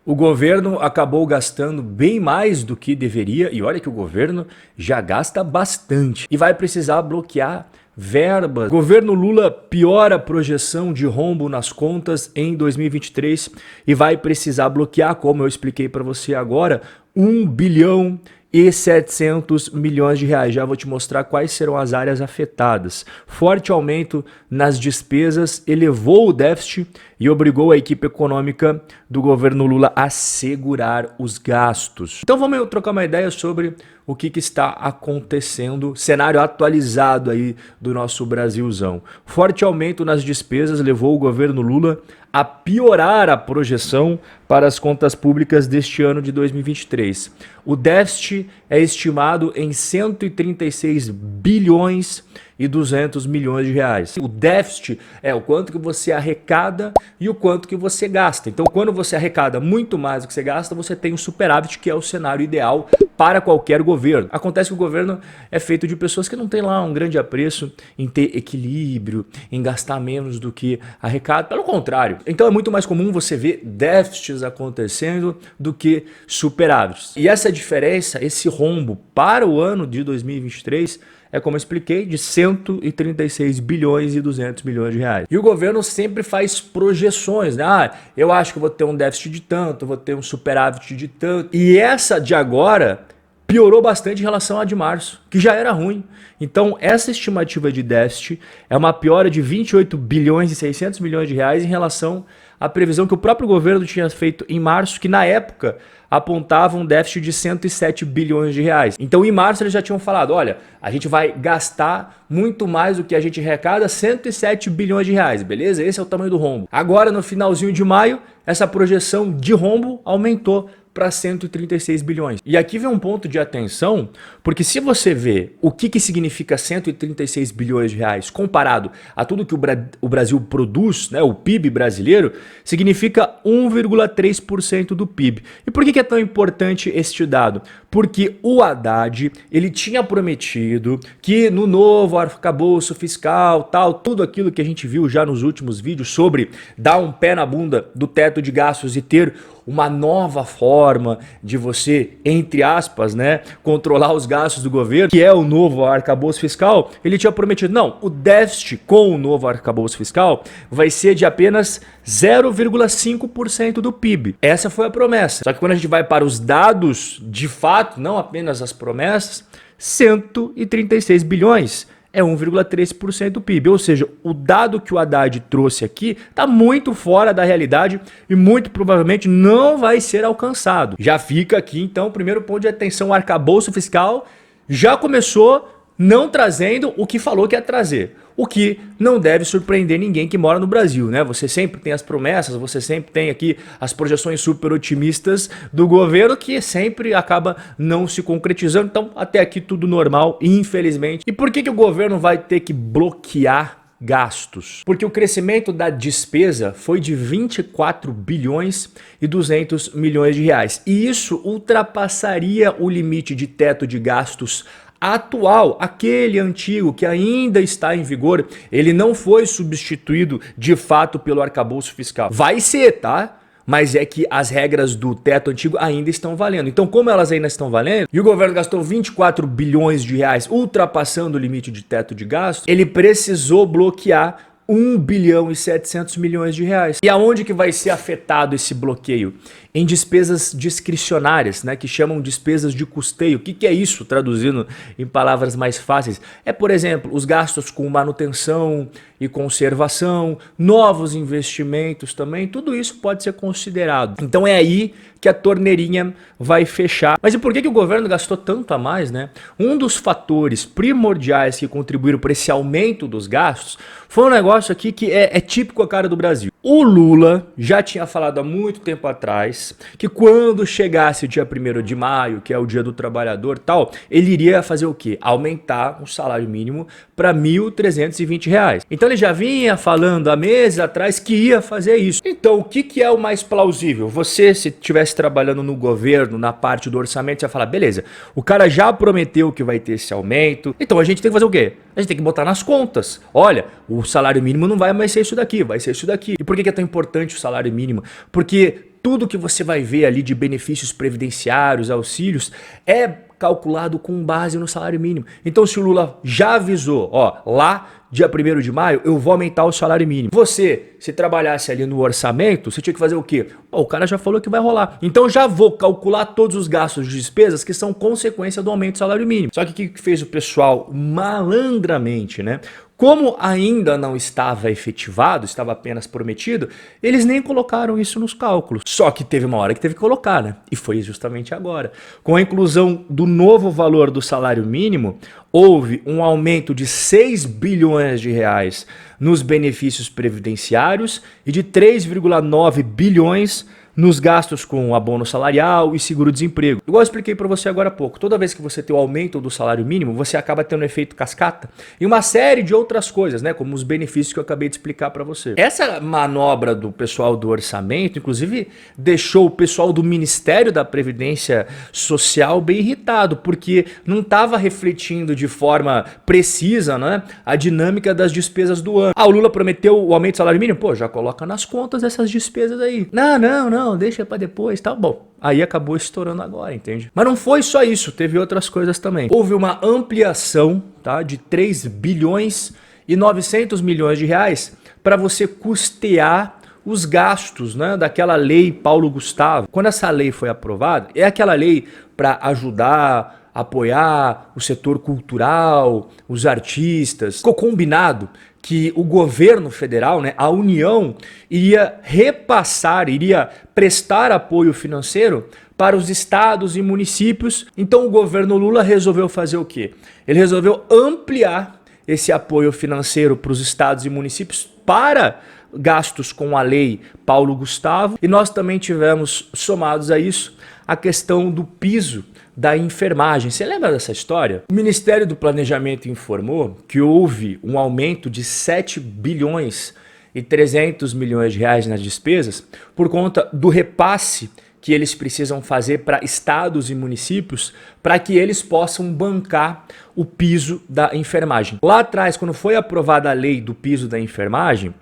O governo acabou gastando bem mais do que deveria, e olha que o governo já gasta bastante, e vai precisar bloquear verbas. O governo Lula piora a projeção de rombo nas contas em 2023 e vai precisar bloquear, como eu expliquei para você agora, 1 bilhão e 700 milhões de reais. Já vou te mostrar quais serão as áreas afetadas. Forte aumento nas despesas elevou o déficit e obrigou a equipe econômica do governo Lula a segurar os gastos. Então vamos trocar uma ideia sobre o que está acontecendo, cenário atualizado aí do nosso Brasilzão. Forte aumento nas despesas levou o governo Lula a piorar a projeção para as contas públicas deste ano de 2023. O déficit é estimado em 136 bilhões e 200 milhões de reais. O déficit é o quanto que você arrecada e o quanto que você gasta. Então, quando você arrecada muito mais do que você gasta, você tem um superávit, que é o cenário ideal para qualquer governo. Acontece que o governo é feito de pessoas que não têm lá um grande apreço em ter equilíbrio, em gastar menos do que arrecada. Pelo contrário. Então, é muito mais comum você ver déficits acontecendo do que superávites. E essa diferença, esse rombo para o ano de 2023, é como eu expliquei, de 136 bilhões e 200 milhões de reais. E o governo sempre faz projeções, né? Ah, eu acho que vou ter um déficit de tanto, vou ter um superávit de tanto. E essa de agora piorou bastante em relação à de março, que já era ruim. Então, essa estimativa de déficit é uma piora de 28 bilhões e 600 milhões de reais em relação à previsão que o próprio governo tinha feito em março, que na época apontava um déficit de 107 bilhões de reais. Então, em março, eles já tinham falado, olha, a gente vai gastar muito mais do que a gente arrecada, 107 bilhões de reais, beleza? Esse é o tamanho do rombo. Agora, no finalzinho de maio, essa projeção de rombo aumentou para 136 bilhões. E aqui vem um ponto de atenção, porque se você vê o que significa 136 bilhões de reais comparado a tudo que o Brasil produz, né, o PIB brasileiro, significa 1,3% do PIB. E por que é tão importante este dado? Porque o Haddad, ele tinha prometido que no novo arcabouço fiscal, tal, tudo aquilo que a gente viu já nos últimos vídeos sobre dar um pé na bunda do teto de gastos e ter uma nova forma de você, entre aspas, né, controlar os gastos do governo, que é o novo arcabouço fiscal. Ele tinha prometido, não, o déficit com o novo arcabouço fiscal vai ser de apenas 0,5% do PIB. Essa foi a promessa. Só que quando a gente vai para os dados, de fato, não apenas as promessas, 136 bilhões. É 1,3% do PIB, ou seja, o dado que o Haddad trouxe aqui está muito fora da realidade e muito provavelmente não vai ser alcançado. Já fica aqui então o primeiro ponto de atenção, o arcabouço fiscal já começou não trazendo o que falou que ia trazer. O que não deve surpreender ninguém que mora no Brasil, né? Você sempre tem as promessas, você sempre tem aqui as projeções super otimistas do governo que sempre acaba não se concretizando. Então, até aqui tudo normal, infelizmente. E por que o governo vai ter que bloquear gastos? Porque o crescimento da despesa foi de 24 bilhões e 200 milhões de reais. E isso ultrapassaria o limite de teto de gastos atual, aquele antigo que ainda está em vigor. Ele não foi substituído de fato pelo arcabouço fiscal. Vai ser, tá? Mas é que as regras do teto antigo ainda estão valendo. Então, como elas ainda estão valendo, e o governo gastou 24 bilhões de reais, ultrapassando o limite de teto de gastos, ele precisou bloquear 1 bilhão e 700 milhões de reais. E aonde que vai ser afetado esse bloqueio? Em despesas discricionárias, né, que chamam despesas de custeio. O que é isso, traduzindo em palavras mais fáceis? É, por exemplo, os gastos com manutenção e conservação, novos investimentos também, tudo isso pode ser considerado. Então é aí que a torneirinha vai fechar. Mas e por que o governo gastou tanto a mais, né? Um dos fatores primordiais que contribuíram para esse aumento dos gastos foi um negócio aqui que é típico a cara do Brasil. O Lula já tinha falado há muito tempo atrás que quando chegasse o dia 1º de maio, que é o dia do trabalhador tal, ele iria fazer o quê? Aumentar o salário mínimo para R$ 1.320. Então ele já vinha falando há meses atrás que ia fazer isso. Então o que é o mais plausível? Você, se estivesse trabalhando no governo, na parte do orçamento, você ia falar, beleza, o cara já prometeu que vai ter esse aumento, então a gente tem que fazer o quê? A gente tem que botar nas contas. Olha, o salário mínimo não vai mais ser isso daqui, vai ser isso daqui. E por que é tão importante o salário mínimo? Porque tudo que você vai ver ali de benefícios previdenciários, auxílios, é calculado com base no salário mínimo. Então se o Lula já avisou, ó, lá dia 1º de maio eu vou aumentar o salário mínimo. Você, se trabalhasse ali no orçamento, você tinha que fazer o quê? Ó, o cara já falou que vai rolar. Então já vou calcular todos os gastos de despesas que são consequência do aumento do salário mínimo. Só que o que fez o pessoal malandramente, né? Como ainda não estava efetivado, estava apenas prometido, eles nem colocaram isso nos cálculos. Só que teve uma hora que teve que colocar, né? E foi justamente agora. Com a inclusão do novo valor do salário mínimo, houve um aumento de 6 bilhões de reais nos benefícios previdenciários e de 3,9 bilhões nos gastos com abono salarial e seguro-desemprego. Igual eu expliquei para você agora há pouco, toda vez que você tem o aumento do salário mínimo, você acaba tendo um efeito cascata e uma série de outras coisas, né, como os benefícios que eu acabei de explicar para você. Essa manobra do pessoal do orçamento, inclusive, deixou o pessoal do Ministério da Previdência Social bem irritado, porque não estava refletindo de forma precisa, né, a dinâmica das despesas do ano. Ah, o Lula prometeu o aumento do salário mínimo? Pô, já coloca nas contas essas despesas aí. Não, deixa para depois, tá bom. Aí acabou estourando agora, entende? Mas não foi só isso, teve outras coisas também. Houve uma ampliação, tá, de 3 bilhões e 900 milhões de reais para você custear os gastos, né, daquela lei Paulo Gustavo. Quando essa lei foi aprovada, é aquela lei para ajudar, apoiar o setor cultural, os artistas. Ficou combinado que o governo federal, né, a União, iria repassar, iria prestar apoio financeiro para os estados e municípios. Então o governo Lula resolveu fazer o quê? Ele resolveu ampliar esse apoio financeiro para os estados e municípios para gastos com a lei Paulo Gustavo. E nós também tivemos, somados a isso, a questão do piso da enfermagem. Você lembra dessa história? O Ministério do Planejamento informou que houve um aumento de 7 bilhões e 300 milhões de reais nas despesas por conta do repasse que eles precisam fazer para estados e municípios para que eles possam bancar o piso da enfermagem. Lá atrás, quando foi aprovada a lei do piso da enfermagem,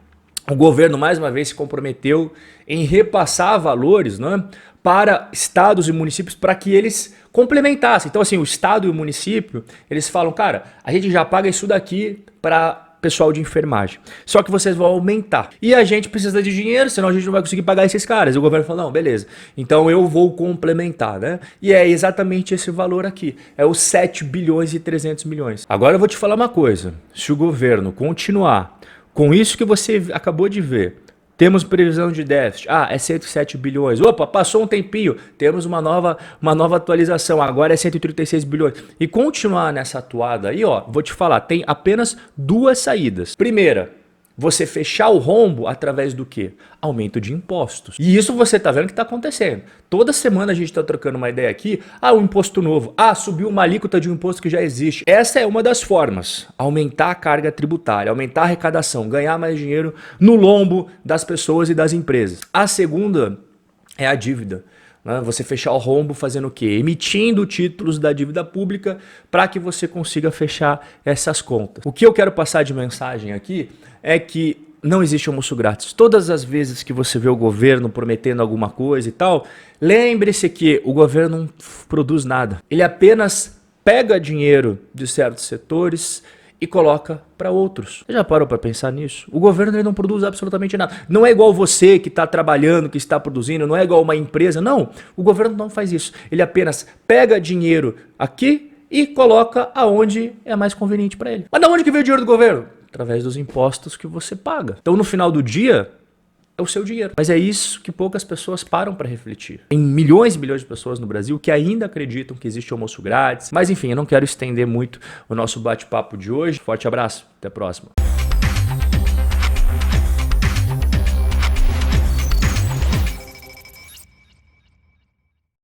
o governo mais uma vez se comprometeu em repassar valores, né, para estados e municípios para que eles complementassem. Então assim, o estado e o município, eles falam, cara, a gente já paga isso daqui para pessoal de enfermagem, só que vocês vão aumentar. E a gente precisa de dinheiro, senão a gente não vai conseguir pagar esses caras. E o governo falou, não, beleza, então eu vou complementar, né? E é exatamente esse valor aqui, é os 7 bilhões e 300 milhões. Agora eu vou te falar uma coisa, se o governo continuar com isso que você acabou de ver, temos previsão de déficit, é 107 bilhões, opa, passou um tempinho, temos uma nova atualização, agora é 136 bilhões. E continuar nessa atuada aí, ó, vou te falar, tem apenas duas saídas. Primeira, você fechar o rombo através do quê? Aumento de impostos. E isso você tá vendo que tá acontecendo. Toda semana a gente tá trocando uma ideia aqui, um imposto novo, subiu uma alíquota de um imposto que já existe. Essa é uma das formas, aumentar a carga tributária, aumentar a arrecadação, ganhar mais dinheiro no lombo das pessoas e das empresas. A segunda é a dívida. Você fechar o rombo fazendo o quê? Emitindo títulos da dívida pública para que você consiga fechar essas contas. O que eu quero passar de mensagem aqui é que não existe almoço grátis. Todas as vezes que você vê o governo prometendo alguma coisa e tal, lembre-se que o governo não produz nada. Ele apenas pega dinheiro de certos setores e coloca para outros. Você já parou para pensar nisso? O governo ele não produz absolutamente nada. Não é igual você que está trabalhando, que está produzindo, não é igual uma empresa. Não, o governo não faz isso. Ele apenas pega dinheiro aqui e coloca aonde é mais conveniente para ele. Mas de onde que veio o dinheiro do governo? Através dos impostos que você paga. Então no final do dia, é o seu dinheiro. Mas é isso que poucas pessoas param para refletir. Tem milhões e milhões de pessoas no Brasil que ainda acreditam que existe almoço grátis. Mas enfim, eu não quero estender muito o nosso bate-papo de hoje. Forte abraço, até a próxima.